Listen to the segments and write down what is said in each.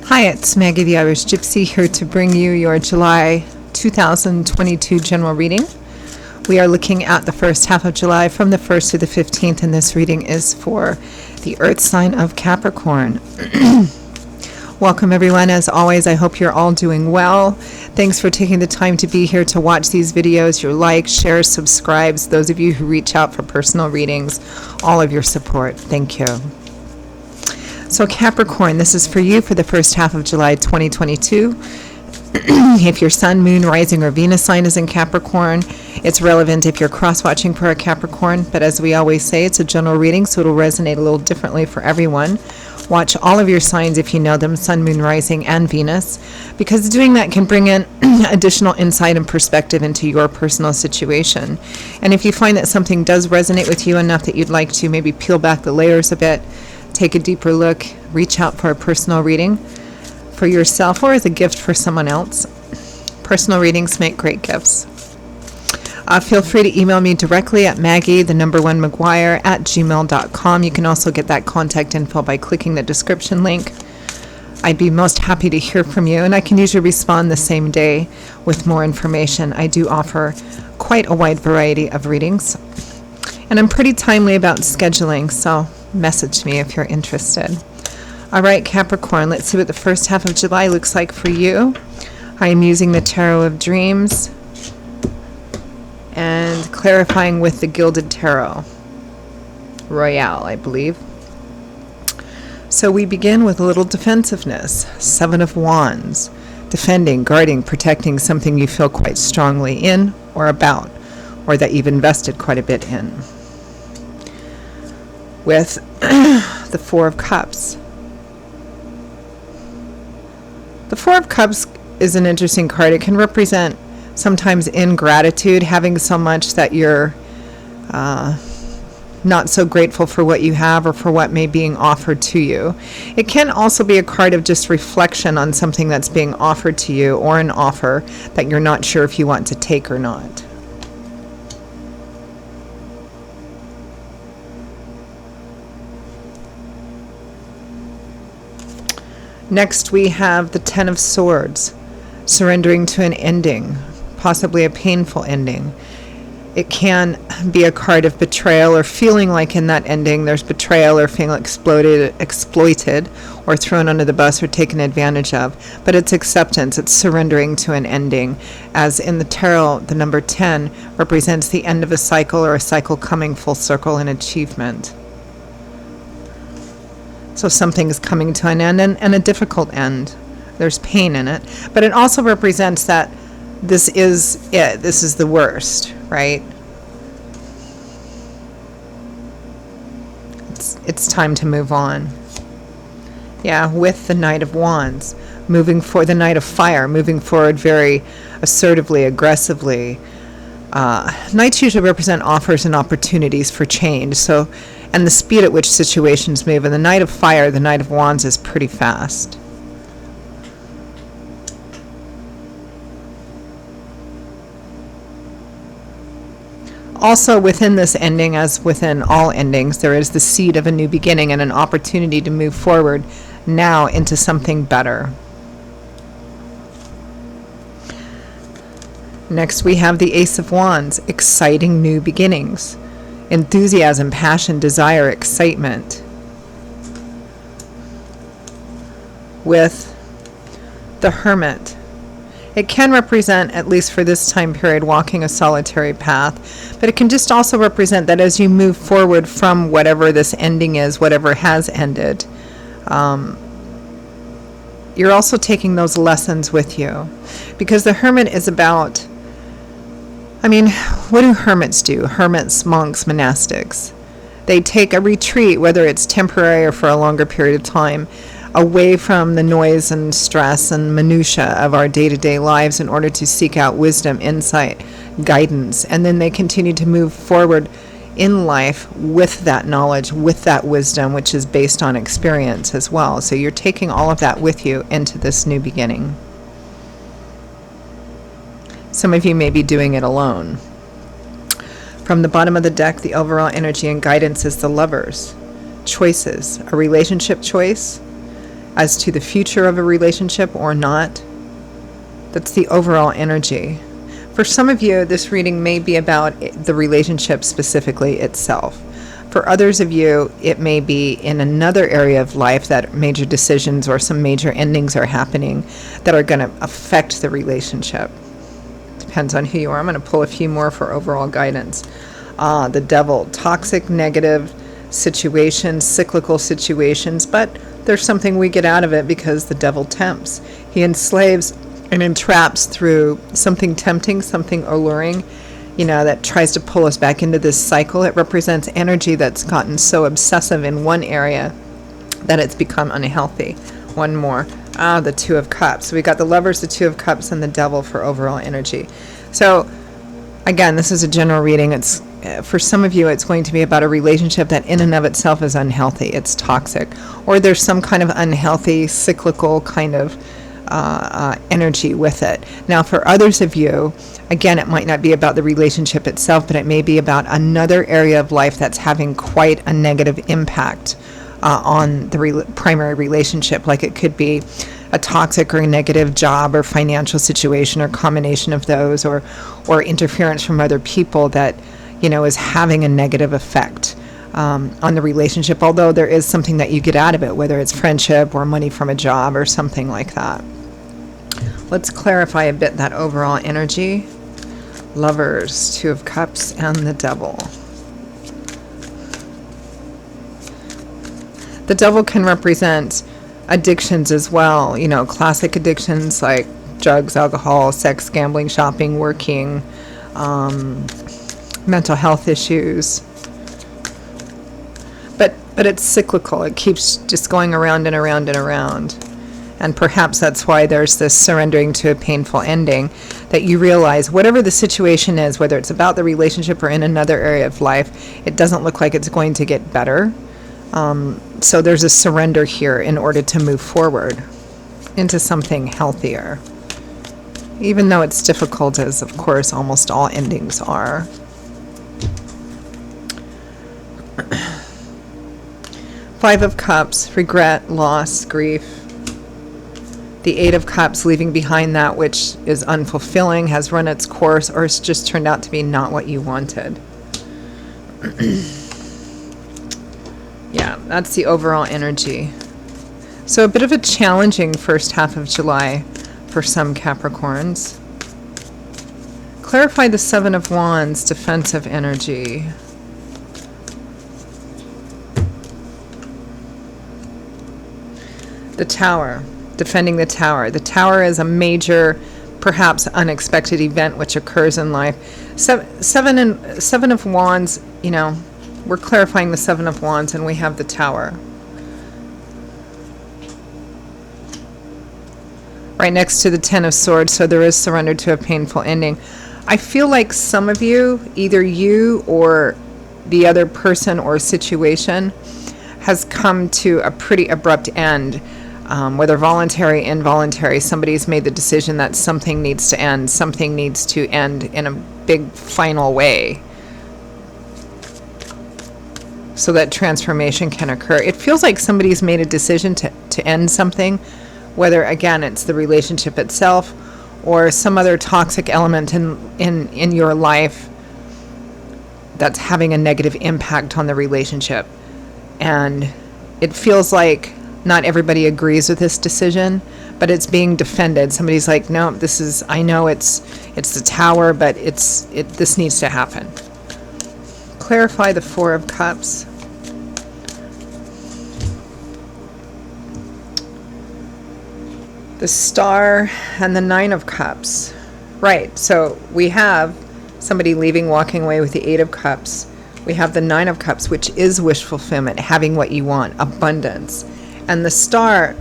Hi, it's Maggie the Irish Gypsy here to bring you your July 2022 general reading. We are looking at the first half of July from the 1st to the 15th, and this reading is for the Earth sign of Capricorn. Welcome everyone. As always, I hope you're all doing well. Thanks for taking the time to be here to watch these videos. Your likes, shares, subscribes, those of you who reach out for personal readings, all of your support. Thank you. So Capricorn, this is for you for the first half of July 2022. If your sun, moon, rising, or Venus sign is in Capricorn, it's relevant if you're cross-watching for a Capricorn. But as we always say, it's a general reading, so it'll resonate a little differently for everyone. Watch all of your signs if you know them, sun, moon, rising, and Venus, because doing that can bring in additional insight and perspective into your personal situation. And if you find that something does resonate with you enough that you'd like to maybe peel back the layers a bit, take a deeper look, reach out for a personal reading for yourself or as a gift for someone else. Personal readings make great gifts. Feel free to email me directly at maggie1mcguire@gmail.com. You can also get that contact info by clicking the description link. I'd be most happy to hear from you, and I can usually respond the same day with more information. I do offer quite a wide variety of readings, and I'm pretty timely about scheduling, so message me if you're interested. All right, Capricorn, let's see what the first half of July looks like for you. I am using the Tarot of Dreams and clarifying with the Gilded Tarot Royale, I believe. So we begin with a little defensiveness. Seven of Wands. Defending, guarding, protecting something you feel quite strongly in or about, or that you've invested quite a bit in. With the Four of Cups. The Four of Cups is an interesting card. It can represent sometimes ingratitude, having so much that you're not so grateful for what you have or for what may be being offered to you. It can also be a card of just reflection on something that's being offered to you, or an offer that you're not sure if you want to take or not. Next, we have the Ten of Swords, surrendering to an ending, possibly a painful ending. It can be a card of betrayal, or feeling like in that ending there's betrayal or feeling exploited or thrown under the bus or taken advantage of. But it's acceptance, it's surrendering to an ending. As in the tarot, the number 10 represents the end of a cycle, or a cycle coming full circle in achievement. So something is coming to an end, and a difficult end. There's pain in it. But it also represents that this is it. This is the worst, right? It's time to move on. Yeah, with the Knight of Wands. Moving for the Knight of Fire. Moving forward very assertively, aggressively. Knights usually represent offers and opportunities for change. So, and the speed at which situations move. And the Knight of Fire, the Knight of Wands, is pretty fast. Also within this ending, as within all endings, there is the seed of a new beginning and an opportunity to move forward now into something better. Next we have the Ace of Wands, exciting new beginnings. Enthusiasm, passion, desire, excitement. With the Hermit. It can represent, at least for this time period, walking a solitary path, but it can just also represent that as you move forward from whatever this ending is, whatever has ended, you're also taking those lessons with you. Because the Hermit is about, what do hermits do? Hermits, monks, monastics. They take a retreat, whether it's temporary or for a longer period of time, away from the noise and stress and minutia of our day-to-day lives in order to seek out wisdom, insight, guidance. And then they continue to move forward in life with that knowledge, with that wisdom, which is based on experience as well. So you're taking all of that with you into this new beginning. Some of you may be doing it alone. From the bottom of the deck, the overall energy and guidance is the Lovers. Choices, a relationship choice, as to the future of a relationship or not. That's the overall energy. For some of you, this reading may be about the relationship specifically itself. For others of you, it may be in another area of life that major decisions or some major endings are happening that are going to affect the relationship. Depends on who you are. I'm going to pull a few more for overall guidance. The devil, toxic, negative situations, cyclical situations, but there's something we get out of it because the devil tempts. He enslaves and entraps through something tempting, something alluring, that tries to pull us back into this cycle. It represents energy that's gotten so obsessive in one area that it's become unhealthy. One more. The Two of Cups. So we got the Lovers, the Two of Cups, and the Devil for overall energy. So again, this is a general reading. It's for some of you, it's going to be about a relationship that in and of itself is unhealthy. It's toxic. Or there's some kind of unhealthy, cyclical kind of energy with it. Now, for others of you, again, it might not be about the relationship itself, but it may be about another area of life that's having quite a negative impact on the primary relationship. Like it could be a toxic or negative job or financial situation or combination of those, or interference from other people that is having a negative effect on the relationship, although there is something that you get out of it, whether it's friendship or money from a job or something like that. Let's clarify a bit that overall energy. Lovers, Two of Cups, and the Devil. The Devil can represent addictions as well, classic addictions like drugs, alcohol, sex, gambling, shopping, working, mental health issues. But it's cyclical. It keeps just going around and around and around. And perhaps that's why there's this surrendering to a painful ending, that you realize whatever the situation is, whether it's about the relationship or in another area of life, it doesn't look like it's going to get better. So there's a surrender here in order to move forward into something healthier. Even though it's difficult, as of course almost all endings are. Five of Cups, regret, loss, grief. The Eight of Cups, leaving behind that which is unfulfilling, has run its course, or it's just turned out to be not what you wanted. Yeah, that's the overall energy. So a bit of a challenging first half of July for some Capricorns. Clarify the Seven of Wands, defensive energy. The Tower, defending the Tower. The Tower is a major, perhaps unexpected event which occurs in life. Seven of Wands, we're clarifying the Seven of Wands, and we have the Tower. Right next to the Ten of Swords, so there is surrender to a painful ending. I feel like some of you, either you or the other person or situation, has come to a pretty abrupt end. Whether voluntary, involuntary, somebody's made the decision that something needs to end. Something needs to end in a big final way so that transformation can occur. It feels like somebody's made a decision to end something, whether, again, it's the relationship itself or some other toxic element in your life that's having a negative impact on the relationship. And it feels like not everybody agrees with this decision, but it's being defended. Somebody's like, no, I know it's the Tower, but this needs to happen. Clarify the Four of Cups. The Star and the Nine of Cups. Right, so we have somebody leaving, walking away with the Eight of Cups. We have the Nine of Cups, which is wish fulfillment, having what you want, abundance. And the Star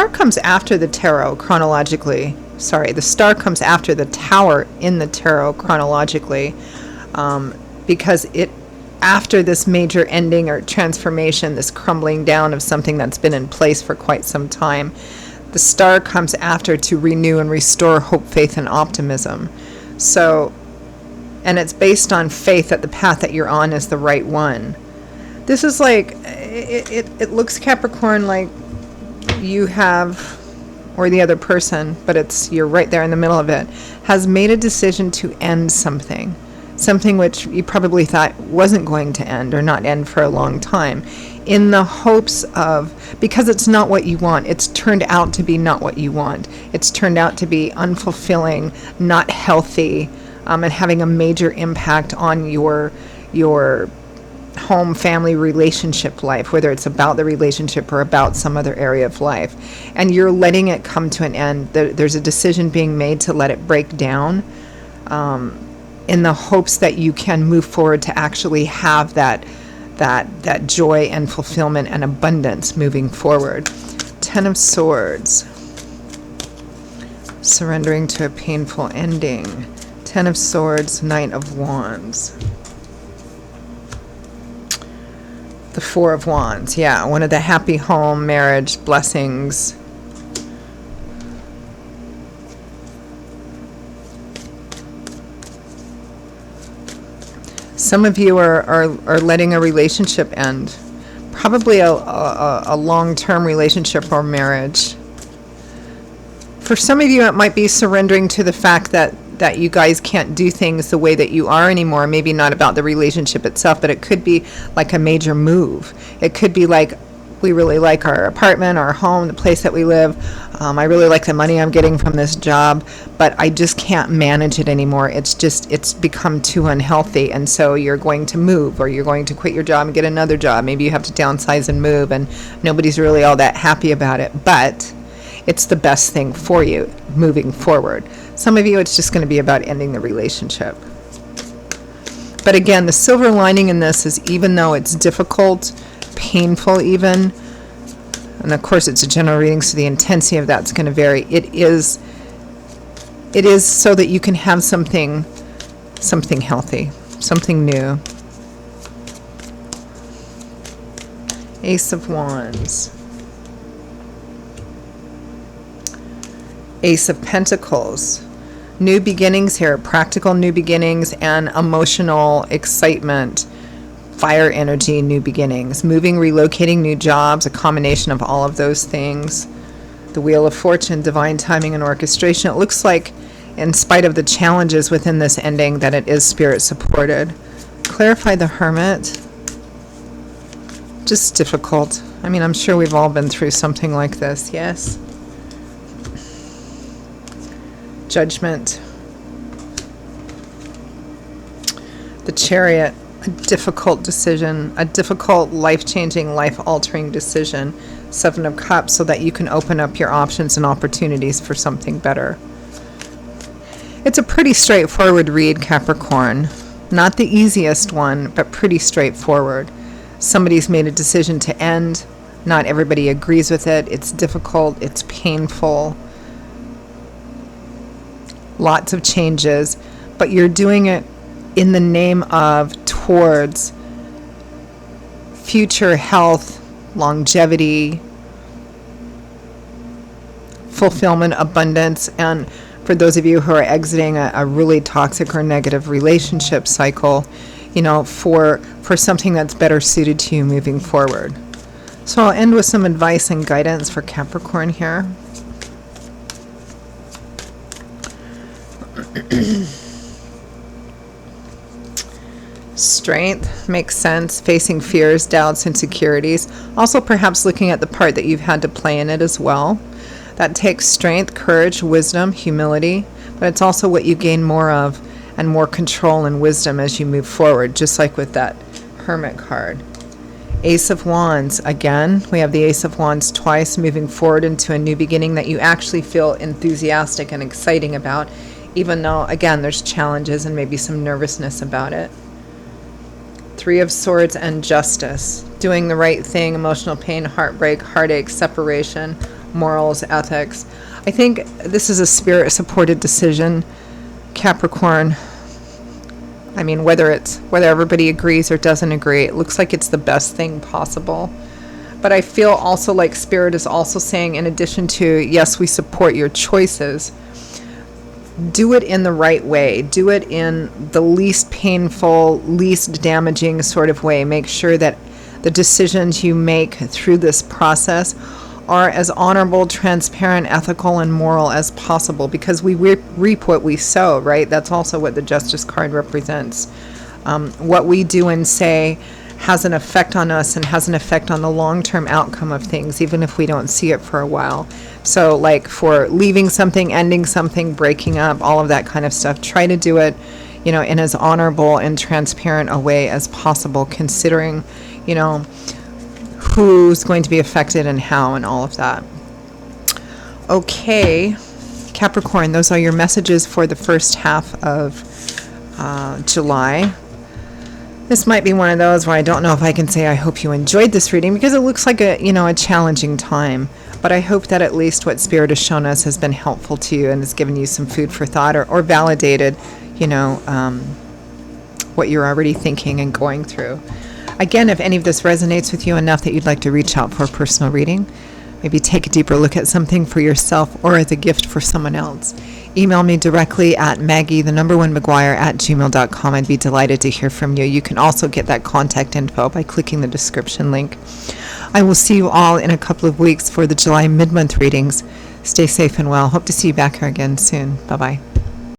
comes after the Tarot chronologically. Sorry, the Star comes after the Tower in the Tarot chronologically, because after this major ending or transformation, this crumbling down of something that's been in place for quite some time, the Star comes after to renew and restore hope, faith, and optimism. So, and it's based on faith that the path that you're on is the right one. This is like, it looks, Capricorn, like you have, or the other person, but you're right there in the middle of it, has made a decision to end something. Something which you probably thought wasn't going to end or not end for a long time, in the hopes of, because it's not what you want, it's turned out to be not what you want. It's turned out to be unfulfilling, not healthy, and having a major impact on your home, family, relationship life, whether it's about the relationship or about some other area of life. And you're letting it come to an end. There's a decision being made to let it break down, in the hopes that you can move forward to actually have that joy and fulfillment and abundance moving forward. 10 of Swords. Surrendering to a painful ending. 10 of Swords, Knight of Wands. The 4 of Wands. Yeah, one of the happy home, marriage, blessings. Some of you are letting a relationship end. Probably a long-term relationship or marriage. For some of you, it might be surrendering to the fact that you guys can't do things the way that you are anymore. Maybe not about the relationship itself, but it could be like a major move. It could be like, we really like our apartment, our home, the place that we live. I really like the money I'm getting from this job, but I just can't manage it anymore. It's become too unhealthy. And so you're going to move, or you're going to quit your job and get another job. Maybe you have to downsize and move, and nobody's really all that happy about it, but it's the best thing for you moving forward. Some of you, it's just going to be about ending the relationship. But again, the silver lining in this is, even though it's difficult, painful even, and of course it's a general reading, so the intensity of that's going to vary, it is so that you can have something healthy, something new. Ace of Wands. Ace of Pentacles. New beginnings here, practical new beginnings and emotional excitement, fire energy, new beginnings, moving, relocating, new jobs, a combination of all of those things. The Wheel of Fortune, divine timing and orchestration. It looks like, in spite of the challenges within this ending, that it is spirit supported. Clarify the Hermit. Just difficult. I mean, I'm sure we've all been through something like this, yes? Judgment. The Chariot, a difficult decision, a difficult, life-changing, life-altering decision. 7 of Cups, so that you can open up your options and opportunities for something better. It's a pretty straightforward read, Capricorn. Not the easiest one, but pretty straightforward. Somebody's made a decision to end. Not everybody agrees with it. It's difficult. It's painful. Lots of changes, but you're doing it in the name of towards future health, longevity, fulfillment, abundance, and for those of you who are exiting a really toxic or negative relationship cycle, you know, for something that's better suited to you moving forward. So I'll end with some advice and guidance for Capricorn here. Strength makes sense, facing fears, doubts, insecurities. Also perhaps looking at the part that you've had to play in it as well. That takes strength, courage, wisdom, humility, but it's also what you gain more of and more control and wisdom as you move forward, just like with that Hermit card. Ace of Wands, again, we have the Ace of Wands twice, moving forward into a new beginning that you actually feel enthusiastic and exciting about, even though, again, there's challenges and maybe some nervousness about it. 3 of Swords and Justice, doing the right thing, emotional pain, heartbreak, heartache, separation, morals, ethics. I think this is a spirit-supported decision, Capricorn. I mean, whether everybody agrees or doesn't agree, it looks like it's the best thing possible. But I feel also like Spirit is also saying, in addition to, yes, we support your choices, do it in the right way. Do it in the least painful, least damaging sort of way. Make sure that the decisions you make through this process are as honorable, transparent, ethical, and moral as possible, because we reap what we sow, right? That's also what the Justice card represents. What we do and say has an effect on us and has an effect on the long-term outcome of things, even if we don't see it for a while. So like for leaving something, ending something, breaking up, all of that kind of stuff, try to do it, in as honorable and transparent a way as possible, considering, who's going to be affected and how and all of that. Okay, Capricorn, those are your messages for the first half of July. This might be one of those where I don't know if I can say I hope you enjoyed this reading, because it looks like a challenging time. But I hope that at least what Spirit has shown us has been helpful to you and has given you some food for thought, or validated, what you're already thinking and going through. Again, if any of this resonates with you enough that you'd like to reach out for a personal reading, maybe take a deeper look at something for yourself or as a gift for someone else, email me directly at maggie@gmail.com. I'd be delighted to hear from you. You can also get that contact info by clicking the description link. I will see you all in a couple of weeks for the July mid-month readings. Stay safe and well. Hope to see you back here again soon. Bye-bye.